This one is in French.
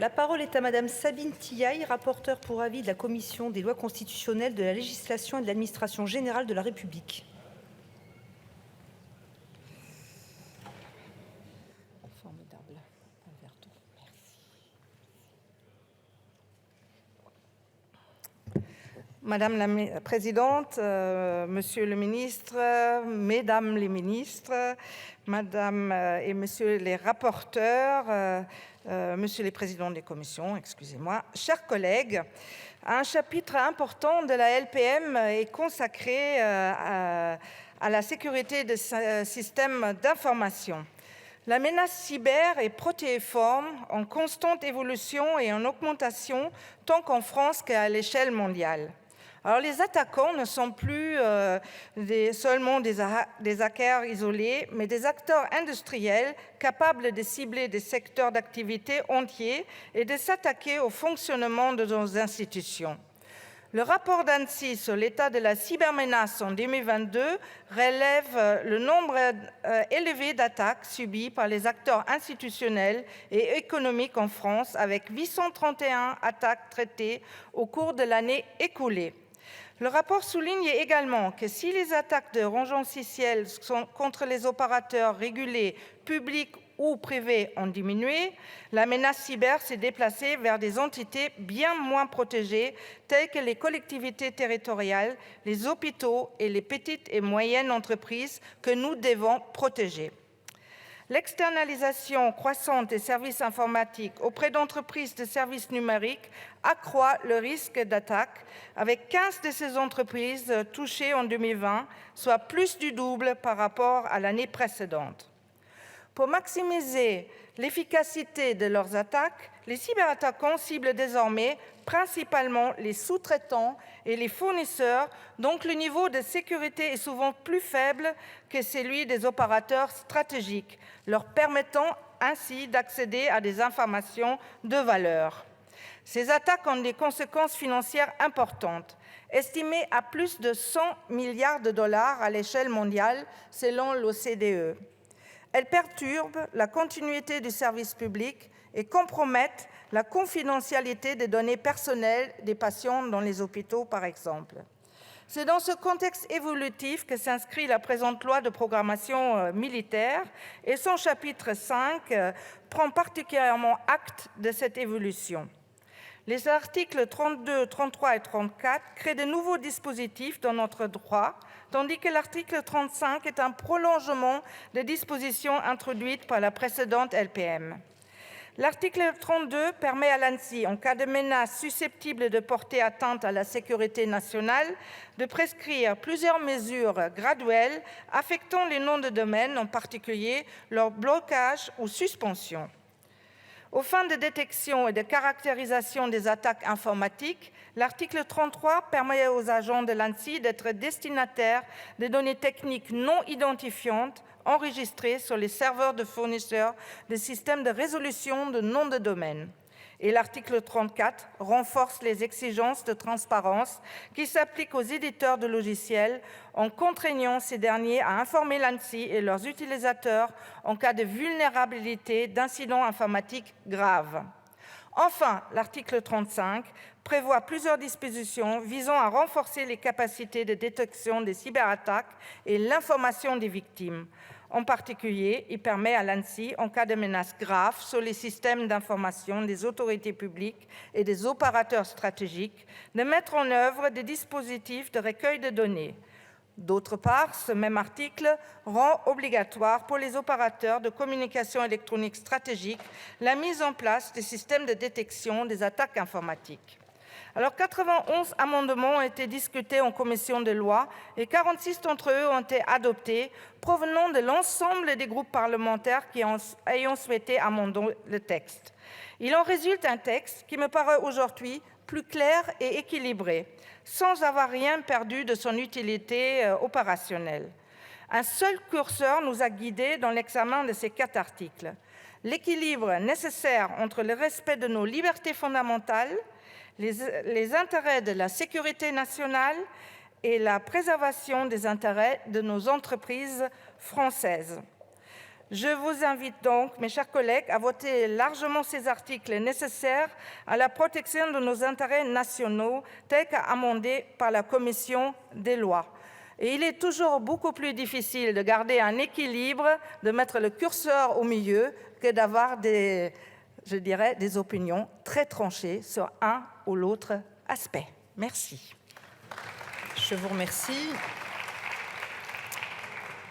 La parole est à Madame Sabine Thiaille, rapporteure pour avis de la Commission des lois constitutionnelles, de la législation et de l'administration générale de la République. Formidable. Madame la Présidente, Monsieur le Ministre, Mesdames les ministres, Madame et Monsieur les rapporteurs, Monsieur les présidents des commissions, excusez-moi, chers collègues, un chapitre important de la LPM est consacré à la sécurité des systèmes d'information. La menace cyber est protéiforme, en constante évolution et en augmentation, tant qu'en France qu'à l'échelle mondiale. Alors, les attaquants ne sont plus seulement des hackers isolés, mais des acteurs industriels capables de cibler des secteurs d'activité entiers et de s'attaquer au fonctionnement de nos institutions. Le rapport d'Annecy sur l'état de la cybermenace en 2022 relève le nombre élevé d'attaques subies par les acteurs institutionnels et économiques en France, avec 831 attaques traitées au cours de l'année écoulée. Le rapport souligne également que si les attaques de rançongiciel contre les opérateurs régulés, publics ou privés ont diminué, la menace cyber s'est déplacée vers des entités bien moins protégées, telles que les collectivités territoriales, les hôpitaux et les petites et moyennes entreprises que nous devons protéger. L'externalisation croissante des services informatiques auprès d'entreprises de services numériques accroît le risque d'attaque, avec 15 de ces entreprises touchées en 2020, soit plus du double par rapport à l'année précédente. Pour maximiser l'efficacité de leurs attaques, les cyberattaquants ciblent désormais principalement les sous-traitants et les fournisseurs, donc le niveau de sécurité est souvent plus faible que celui des opérateurs stratégiques, leur permettant ainsi d'accéder à des informations de valeur. Ces attaques ont des conséquences financières importantes, estimées à plus de 100 milliards de dollars à l'échelle mondiale, selon l'OCDE. Elles perturbent la continuité du service public et compromettent la confidentialité des données personnelles des patients dans les hôpitaux, par exemple. C'est dans ce contexte évolutif que s'inscrit la présente loi de programmation militaire et son chapitre 5 prend particulièrement acte de cette évolution. Les articles 32, 33 et 34 créent de nouveaux dispositifs dans notre droit, tandis que l'article 35 est un prolongement des dispositions introduites par la précédente LPM. L'article 32 permet à l'ANSSI, en cas de menace susceptible de porter atteinte à la sécurité nationale, de prescrire plusieurs mesures graduelles affectant les noms de domaine, en particulier leur blocage ou suspension. Aux fins de détection et de caractérisation des attaques informatiques, l'article 33 permet aux agents de l'ANSSI d'être destinataires des données techniques non identifiantes enregistrées sur les serveurs de fournisseurs de systèmes de résolution de noms de domaine. Et l'article 34 renforce les exigences de transparence qui s'appliquent aux éditeurs de logiciels en contraignant ces derniers à informer l'ANSSI et leurs utilisateurs en cas de vulnérabilité d'incidents informatiques graves. Enfin, l'article 35 prévoit plusieurs dispositions visant à renforcer les capacités de détection des cyberattaques et l'information des victimes. En particulier, il permet à l'ANSSI, en cas de menace grave sur les systèmes d'information des autorités publiques et des opérateurs stratégiques, de mettre en œuvre des dispositifs de recueil de données. D'autre part, ce même article rend obligatoire pour les opérateurs de communication électronique stratégique la mise en place des systèmes de détection des attaques informatiques. Alors, 91 amendements ont été discutés en commission des lois et 46 d'entre eux ont été adoptés, provenant de l'ensemble des groupes parlementaires qui ayant souhaité amender le texte. Il en résulte un texte qui me paraît aujourd'hui plus clair et équilibré, sans avoir rien perdu de son utilité opérationnelle. Un seul curseur nous a guidés dans l'examen de ces 4 articles. L'équilibre nécessaire entre le respect de nos libertés fondamentales, les intérêts de la sécurité nationale et la préservation des intérêts de nos entreprises françaises. Je vous invite donc, mes chers collègues, à voter largement ces articles nécessaires à la protection de nos intérêts nationaux, tels qu'amendés par la commission des lois. Et il est toujours beaucoup plus difficile de garder un équilibre, de mettre le curseur au milieu, que d'avoir des opinions très tranchées sur un ou l'autre aspect. Merci. Je vous remercie.